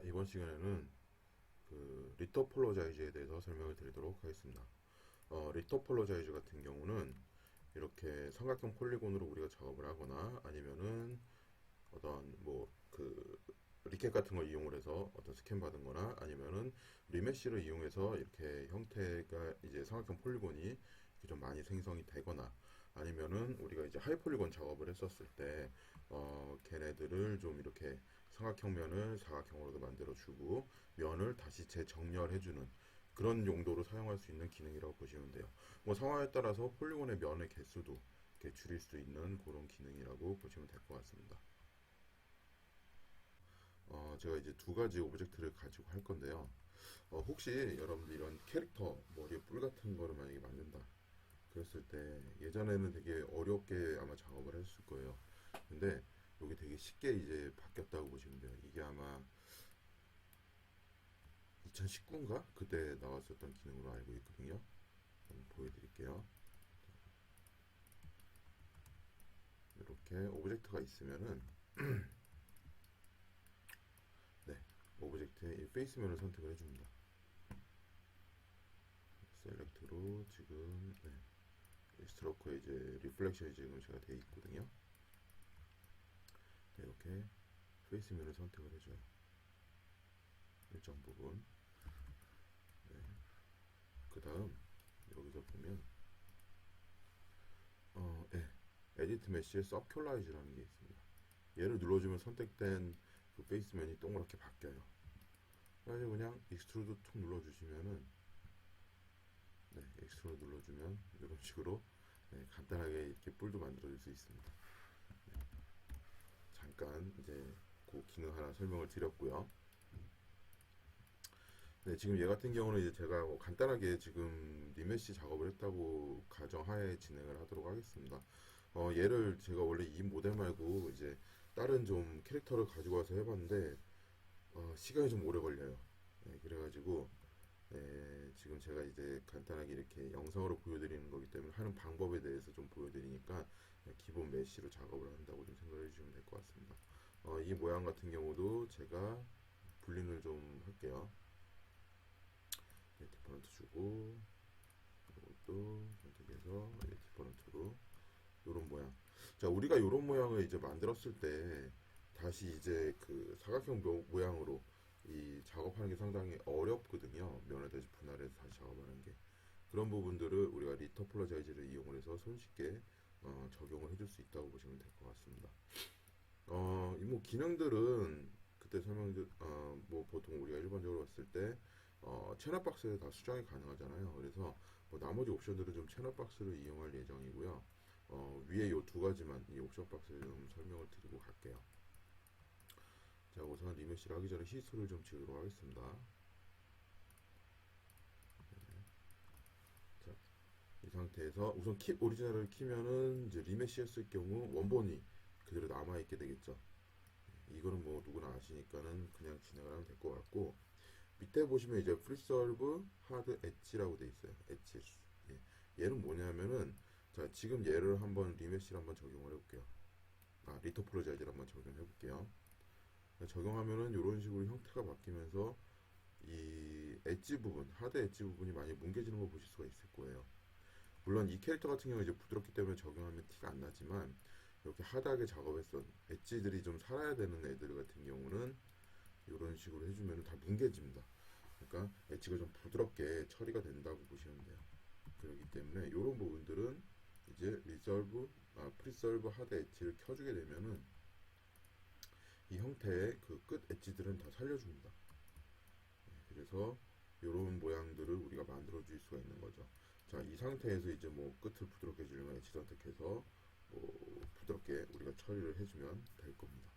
이번 시간에는 리토폴로자이즈에 대해서 설명을 드리도록 하겠습니다. 리토폴로자이즈 같은 경우는 이렇게 삼각형 폴리곤으로 우리가 작업을 하거나 아니면은 어떤 리켓 같은 걸 이용을 해서 어떤 스캔 받은 거나 아니면은 리메쉬를 이용해서 이렇게 형태가 이제 삼각형 폴리곤이 이렇게 좀 많이 생성이 되거나 아니면은 우리가 이제 하이폴리곤 작업을 했었을 때 걔네들을 좀 이렇게 삼각형 면을 사각형으로도 만들어주고 면을 다시 재정렬해주는 그런 용도로 사용할 수 있는 기능이라고 보시면 돼요. 뭐 상황에 따라서 폴리곤의 면의 개수도 이렇게 줄일 수 있는 그런 기능이라고 보시면 될 것 같습니다. 제가 이제 두 가지 오브젝트를 가지고 할 건데요. 혹시 여러분들 이런 캐릭터 머리에 뿔 같은 거를 만약에 만든다 그랬을 때 예전에는 되게 어렵게 아마 작업을 했을 거예요. 근데 이게 되게 쉽게 이제 바뀌었다고 보시면 돼요. 이게 아마 2019인가? 그때 나왔었던 기능으로 알고 있거든요. 한번 보여드릴게요. 이렇게 오브젝트가 있으면은 네, 오브젝트의 페이스면을 선택을 해줍니다. 셀렉트로 지금 스트로크에 이제 리플렉션이 지금 제가 되어 있거든요. 네, 이렇게 페이스면을 선택을 해줘요. 일정 부분. 네. 그 다음 여기서 보면 네. 에디트 메쉬의 서큘라이즈라는 게 있습니다. 얘를 눌러주면 선택된 그 페이스면이 동그랗게 바뀌어요. 그래서 그냥 익스트루드 툭 눌러주시면은 익스트루드 눌러주면 이런 식으로 간단하게 이렇게 뿔도 만들어줄 수 있습니다. 잠깐 이제 그 기능 하나 설명을 드렸고요. 네, 지금 얘 같은 경우는 이제 제가 간단하게 지금 리메시 작업을 했다고 가정하에 진행을 하도록 하겠습니다. 얘를 제가 원래 이 모델 말고 이제 다른 좀 캐릭터를 가지고 와서 해봤는데 시간이 좀 오래 걸려요. 네, 그래가지고 지금 제가 이제 간단하게 이렇게 영상으로 보여드리는 거기 때문에 하는 방법에 대해서 좀 보여드리니까 기본 메쉬로 작업을 한다고 좀 생각을 해주시면 될 것 같습니다. 이 모양 같은 경우도 제가 분리를 좀 할게요. 디퍼런트 주고 이것도 선택해서 디퍼런트로 요런 모양. 자, 우리가 요런 모양을 이제 만들었을 때 다시 이제 그 사각형 모양으로 이 작업하는 게 상당히 어렵거든요. 면을 다시 분할해서 다시 작업하는 게. 그런 부분들을 우리가 리토폴로자이즈를 이용을 해서 손쉽게 적용을 해줄 수 있다고 보시면 될 것 같습니다. 이 뭐 기능들은 그때 뭐 보통 우리가 일반적으로 봤을 때 채널 박스에 다 수정이 가능하잖아요. 그래서 뭐 나머지 옵션들은 좀 채널 박스를 이용할 예정이고요. 위에 요 두 가지만 이 옵션 박스를 좀 설명을 드리고 갈게요. 자, 우선 리메시를 하기 전에 히스토리를 좀 지우도록 하겠습니다. 자, 이 상태에서 우선 킵 오리지널을 키면은 이제 리메시했을 경우 원본이 그대로 남아있게 되겠죠. 이거는 뭐 누구나 아시니까는 그냥 진행을 하면 될 것 같고, 밑에 보시면 이제 프리설브 하드 엣지라고 돼 있어요. 엣지. 얘는 뭐냐면은 자, 지금 얘를 한번 리메시를 한번 적용을 해볼게요. 리토폴로자이즈를 한번 적용해 볼게요. 적용하면은 이런 식으로 형태가 바뀌면서 이 엣지 부분, 하드 엣지 부분이 많이 뭉개지는 걸 보실 수가 있을 거예요. 물론 이 캐릭터 같은 경우 이제 부드럽기 때문에 적용하면 티가 안 나지만 이렇게 하드하게 작업했던 엣지들이 좀 살아야 되는 애들 같은 경우는 이런 식으로 해주면 다 뭉개집니다. 그러니까 엣지가 좀 부드럽게 처리가 된다고 보시면 돼요. 그렇기 때문에 이런 부분들은 이제 프리설브 하드 엣지를 켜주게 되면은 이 형태의 그 끝 엣지들은 다 살려줍니다. 그래서 이런 모양들을 우리가 만들어 줄 수가 있는 거죠. 자, 이 상태에서 이제 뭐 끝을 부드럽게 해주려면 엣지 선택해서 뭐 부드럽게 우리가 처리를 해주면 될 겁니다.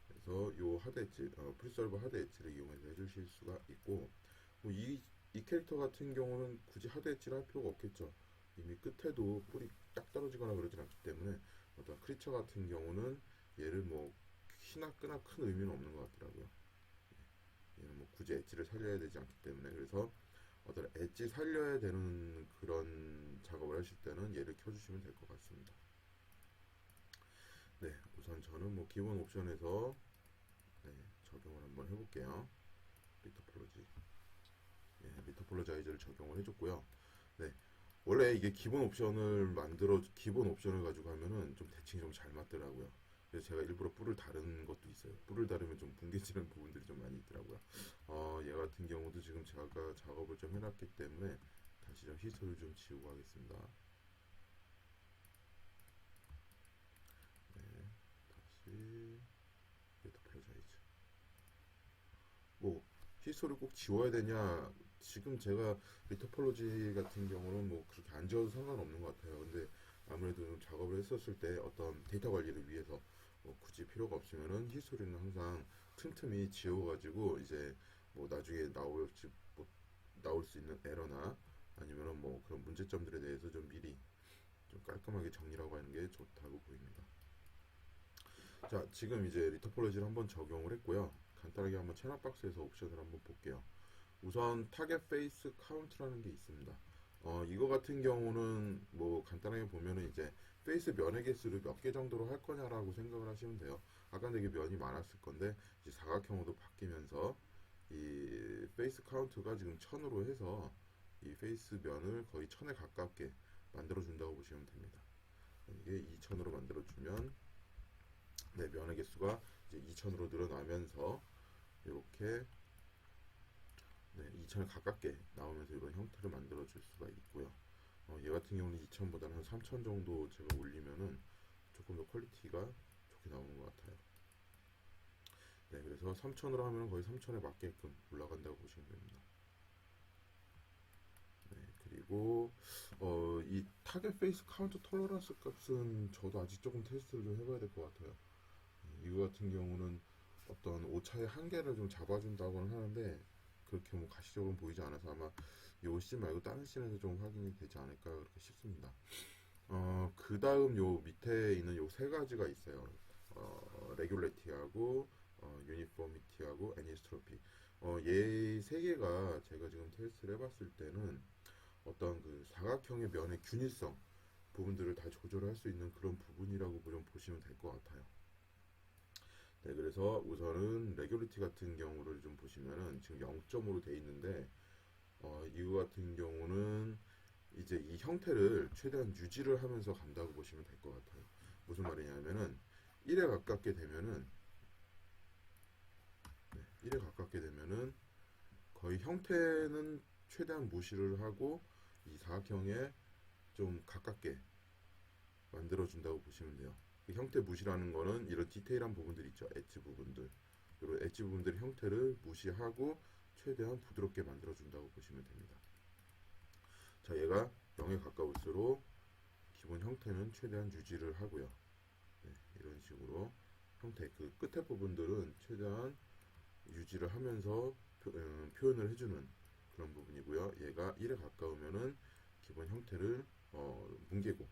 그래서 요 하드 엣지, 프리설브 하드 엣지를 이용해서 해주실 수가 있고, 뭐 이 캐릭터 같은 경우는 굳이 하드 엣지를 할 필요가 없겠죠. 이미 끝에도 뿔이 딱 떨어지거나 그러진 않기 때문에 어떤 크리처 같은 경우는 얘를 뭐 키나 끄나 큰 의미는 없는 것 같더라고요. 얘는 뭐 굳이 엣지를 살려야 되지 않기 때문에 그래서 어떤 엣지 살려야 되는 그런 작업을 하실 때는 얘를 켜주시면 될 것 같습니다. 네, 우선 저는 뭐 기본 옵션에서 적용을 리토폴라자이저를 적용을 해줬고요. 네, 원래 이게 기본 옵션을 가지고 하면은 좀 대칭이 좀 잘 맞더라고요. 그래서 제가 일부러 뿔을 다른 것도 있어요. 뿔을 다르면 좀 뭉개지는 부분들이 좀 많이 있더라고요. 얘 같은 경우도 지금 제가 작업을 좀 해놨기 때문에 다시 좀 히스토리를 좀 지우고 하겠습니다. 네, 다시 리토폴라자이저. 뭐 히스토리 꼭 지워야 되냐? 지금 제가 리토폴로지 같은 경우는 뭐 그렇게 안 지워도 상관없는 것 같아요. 근데 아무래도 작업을 했었을 때 어떤 데이터 관리를 위해서 뭐 굳이 필요가 없으면은 히스토리는 항상 틈틈이 지워가지고 이제 뭐 나중에 나올 수 있는 에러나 아니면은 뭐 그런 문제점들에 대해서 좀 미리 좀 깔끔하게 정리라고 하는 게 좋다고 보입니다. 자, 지금 이제 리토폴로지를 한번 적용을 했고요. 간단하게 한번 채널 박스에서 옵션을 한번 볼게요. 우선 타겟 페이스 카운트라는 게 있습니다. 이거 같은 경우는 뭐 간단하게 보면은 이제 페이스 면의 개수를 몇 개 정도로 할 거냐라고 생각을 하시면 돼요. 아까 되게 면이 많았을 건데 이제 사각형으로 바뀌면서 이 페이스 카운트가 지금 1000으로 해서 이 페이스 면을 거의 1000에 가깝게 만들어 준다고 보시면 됩니다. 이게 2000으로 만들어 주면 네, 면의 개수가 이제 2000으로 늘어나면서 이렇게 네, 2000에 가깝게 나오면서 이런 형태를 만들어 줄 수가 있고요. 얘 같은 경우는 2000보다는 한 3000 정도 제가 올리면은 조금 더 퀄리티가 좋게 나오는 것 같아요. 네, 그래서 3000으로 하면 거의 3000에 맞게끔 올라간다고 보시면 됩니다. 네, 그리고 이 타겟 페이스 카운트 톨러런스 값은 저도 아직 조금 테스트를 좀 해봐야 될 것 같아요. 이거 같은 경우는 어떤 오차의 한계를 좀 잡아준다고는 하는데 그렇게 뭐 가시적으로 보이지 않아서 아마 요 씬 말고 다른 씬에서 좀 확인이 되지 않을까 그렇게 싶습니다. 그 다음 요 밑에 있는 요 세 가지가 있어요. 레귤레티하고 유니포미티하고 애니스트로피. 얘 세 개가 제가 지금 테스트를 해봤을 때는 어떤 그 사각형의 면의 균일성 부분들을 다 조절할 수 있는 그런 부분이라고 좀 보시면 될 것 같아요. 네, 그래서 우선은 레귤리티 같은 경우를 좀 보시면은 지금 0.5로 돼 있는데 이거 같은 경우는 이제 이 형태를 최대한 유지를 하면서 간다고 보시면 될 것 같아요. 무슨 말이냐면은 1에 가깝게 되면은 네, 1에 가깝게 되면은 거의 형태는 최대한 무시를 하고 이 사각형에 좀 가깝게 만들어 준다고 보시면 돼요. 그 형태 무시라는 거는 이런 디테일한 부분들 있죠. 엣지 부분들. 이런 엣지 부분들의 형태를 무시하고 최대한 부드럽게 만들어 준다고 보시면 됩니다. 자, 얘가 0에 가까울수록 기본 형태는 최대한 유지를 하고요. 네, 이런 식으로 형태 그 끝에 부분들은 최대한 유지를 하면서 표현을 해주는 그런 부분이고요. 얘가 1에 가까우면은 기본 형태를 뭉개고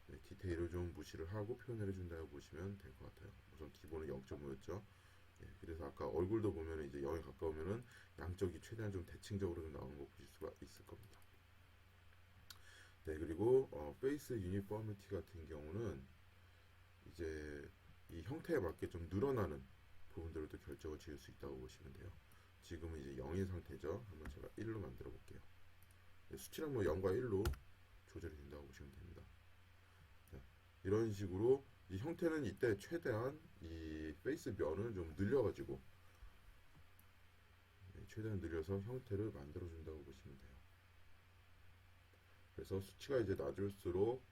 네, 디테일을 좀 무시를 하고 표현을 해준다고 보시면 될 것 같아요. 우선 기본은 0.5였죠. 네, 그래서 아까 얼굴도 보면 이제 0에 가까우면은 양쪽이 최대한 좀 대칭적으로 좀 나오는 거 보실 수가 있을 겁니다. 네, 그리고 페이스 유니포미티 같은 경우는 이제 이 형태에 맞게 좀 늘어나는 부분들을 또 결정을 지을 수 있다고 보시면 돼요. 지금은 이제 0인 상태죠. 한번 제가 1로 만들어 볼게요. 네, 수치는 뭐 0과 1로 조절이 된다고 보시면 됩니다. 자, 이런 식으로 이 형태는 이때 최대한 이 페이스 면을 좀 늘려가지고 네, 최대한 늘려서 형태를 만들어 준다고 보시면 돼요. 그래서 수치가 이제 낮을수록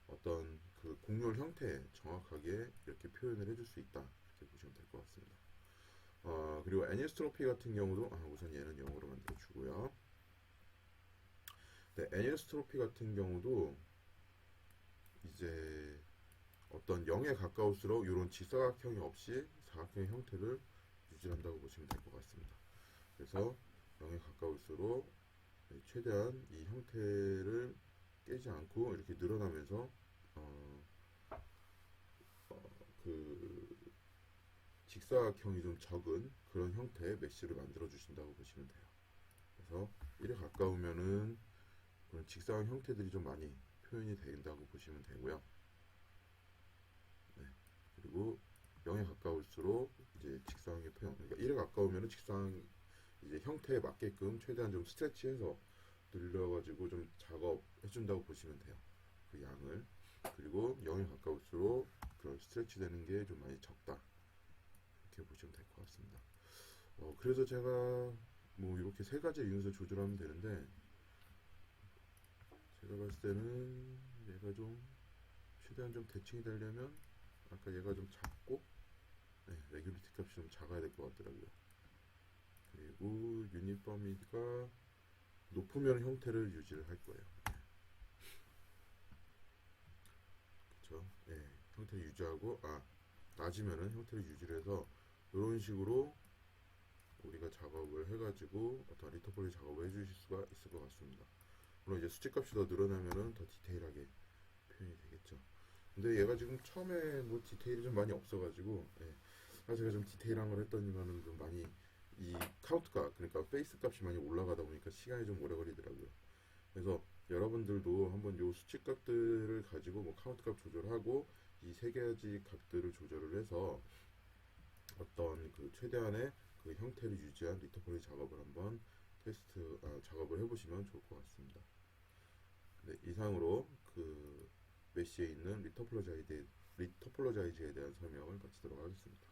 어떤 그 곡률 형태에 정확하게 이렇게 표현을 해줄 수 있다 이렇게 보시면 될 것 같습니다. 그리고 애니스트로피 같은 경우도 우선 얘는 0으로 만들어 주고요. 네, 애니스트로피 같은 경우도 이제 어떤 0에 가까울수록 이런 지사각형이 없이 사각형의 형태를 유지한다고 보시면 될 것 같습니다. 그래서 0에 가까울수록 최대한 이 형태를 깨지 않고 이렇게 늘어나면서 어, 그 직사각형이 좀 적은 그런 형태의 메쉬를 만들어 주신다고 보시면 돼요. 그래서 1에 가까우면은 그런 직사각 형태들이 좀 많이 표현이 된다고 보시면 되고요. 네. 그리고 0에 가까울수록 이제 직사각의 표현, 그러니까 1에 가까우면은 직사각의 이제 형태에 맞게끔 최대한 좀 스트레치해서 늘려가지고 좀 작업해준다고 보시면 돼요. 그 양을. 그리고 0에 가까울수록 그런 스트레치 되는 게 좀 많이 적다. 이렇게 보시면 될 것 같습니다. 그래서 제가 뭐 이렇게 세 가지 이용해서 조절하면 되는데, 제가 봤을 때는 얘가 좀 최대한 좀 대칭이 되려면 아까 얘가 좀 작고, 네, 레귤리티 값이 좀 작아야 될 것 같더라고요. 그리고 유니폼이가 높으면 형태를 유지를 할 거예요. 그렇죠? 네, 형태를 유지하고 낮으면은 형태를 유지를 해서 이런 식으로 우리가 작업을 해가지고 어떤 리터폴리 작업을 해주실 수가 있을 것 같습니다. 물론 이제 수치값이 더 늘어나면은 더 디테일하게 표현이 되겠죠. 근데 얘가 지금 처음에 뭐 디테일이 좀 많이 없어가지고, 제가 좀 디테일한 걸 했더니만은 좀 많이 이 카운트가, 그러니까 페이스 값이 많이 올라가다 보니까 시간이 좀 오래 걸리더라고요. 그래서 여러분들도 한번 요 수치 값들을 가지고 뭐 카운트 값 조절하고 이 세 가지 값들을 조절을 해서 어떤 그 최대한의 그 형태를 유지한 리터폴리 작업을 한번 작업을 해보시면 좋을 것 같습니다. 네, 이상으로 그 메시에 있는 리터폴로자이즈에 대한 설명을 마치도록 하겠습니다.